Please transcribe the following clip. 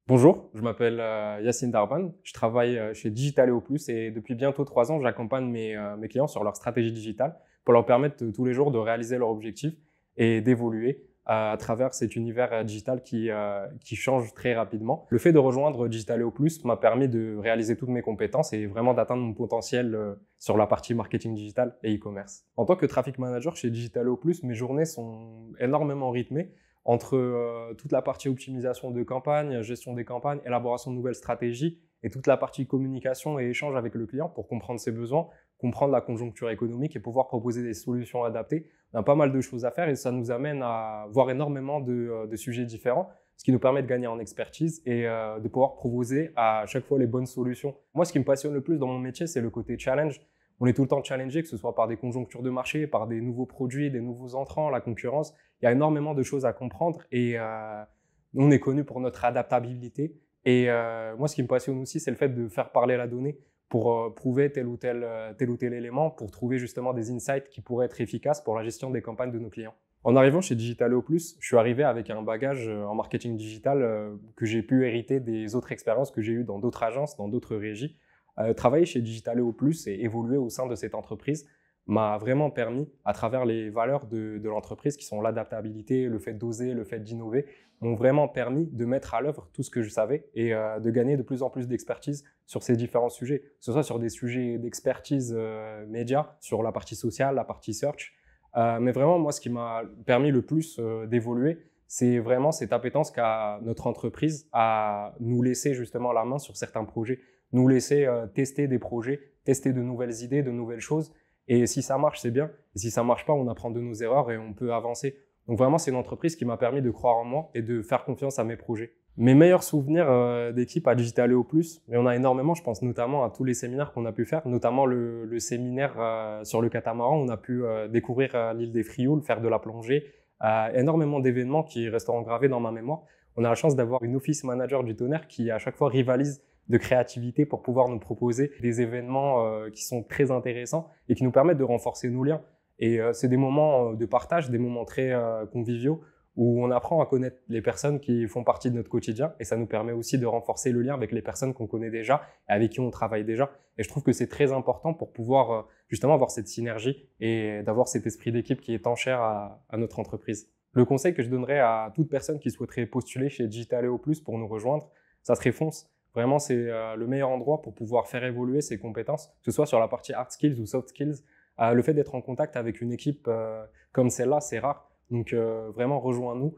Bonjour, je m'appelle Yacine Darban. Je travaille chez Digitaleo Plus et depuis bientôt 3 ans, j'accompagne mes clients sur leur stratégie digitale pour leur permettre tous les jours de réaliser leurs objectifs et d'évoluer à travers cet univers digital qui change très rapidement. Le fait de rejoindre Digitaleo Plus m'a permis de réaliser toutes mes compétences et vraiment d'atteindre mon potentiel sur la partie marketing digital et e-commerce. En tant que traffic manager chez Digitaleo Plus, mes journées sont énormément rythmées entre toute la partie optimisation de campagne, gestion des campagnes, élaboration de nouvelles stratégies et toute la partie communication et échange avec le client pour comprendre ses besoins, comprendre la conjoncture économique et pouvoir proposer des solutions adaptées. On a pas mal de choses à faire et ça nous amène à voir énormément de sujets différents, ce qui nous permet de gagner en expertise et de pouvoir proposer à chaque fois les bonnes solutions. Moi, ce qui me passionne le plus dans mon métier, c'est le côté challenge. On est tout le temps challengé, que ce soit par des conjonctures de marché, par des nouveaux produits, des nouveaux entrants, la concurrence. Il y a énormément de choses à comprendre et on est connu pour notre adaptabilité. Et moi, ce qui me passionne aussi, c'est le fait de faire parler la donnée pour prouver tel ou tel élément, pour trouver justement des insights qui pourraient être efficaces pour la gestion des campagnes de nos clients. En arrivant chez Digitaleo Plus, je suis arrivé avec un bagage en marketing digital que j'ai pu hériter des autres expériences que j'ai eues dans d'autres agences, dans d'autres régies. Travailler chez Digitaleo Plus et évoluer au sein de cette entreprise m'a vraiment permis, à travers les valeurs de l'entreprise qui sont l'adaptabilité, le fait d'oser, le fait d'innover, m'ont vraiment permis de mettre à l'œuvre tout ce que je savais et de gagner de plus en plus d'expertise sur ces différents sujets, que ce soit sur des sujets d'expertise média, sur la partie sociale, la partie search. Mais vraiment, moi, ce qui m'a permis le plus d'évoluer, c'est vraiment cette appétence qu'a notre entreprise à nous laisser justement la main sur certains projets, nous laisser tester des projets, tester de nouvelles idées, de nouvelles choses. Et si ça marche, c'est bien. Et si ça marche pas, on apprend de nos erreurs et on peut avancer. Donc vraiment, c'est une entreprise qui m'a permis de croire en moi et de faire confiance à mes projets. Mes meilleurs souvenirs d'équipe à Digitaleo Plus, mais on a énormément, je pense notamment à tous les séminaires qu'on a pu faire, notamment le séminaire sur le catamaran. On a pu découvrir l'île des Frioul, faire de la plongée, énormément d'événements qui resteront gravés dans ma mémoire. On a la chance d'avoir une office manager du Tonnerre qui à chaque fois rivalise de créativité pour pouvoir nous proposer des événements qui sont très intéressants et qui nous permettent de renforcer nos liens. Et c'est des moments de partage, des moments très conviviaux où on apprend à connaître les personnes qui font partie de notre quotidien et ça nous permet aussi de renforcer le lien avec les personnes qu'on connaît déjà et avec qui on travaille déjà. Et je trouve que c'est très important pour pouvoir justement avoir cette synergie et d'avoir cet esprit d'équipe qui est tant cher à notre entreprise. Le conseil que je donnerais à toute personne qui souhaiterait postuler chez Digitaleo Plus pour nous rejoindre, ça serait fonce. Vraiment, c'est le meilleur endroit pour pouvoir faire évoluer ses compétences, que ce soit sur la partie hard skills ou soft skills. Le fait d'être en contact avec une équipe comme celle-là, c'est rare. Donc vraiment, rejoins-nous.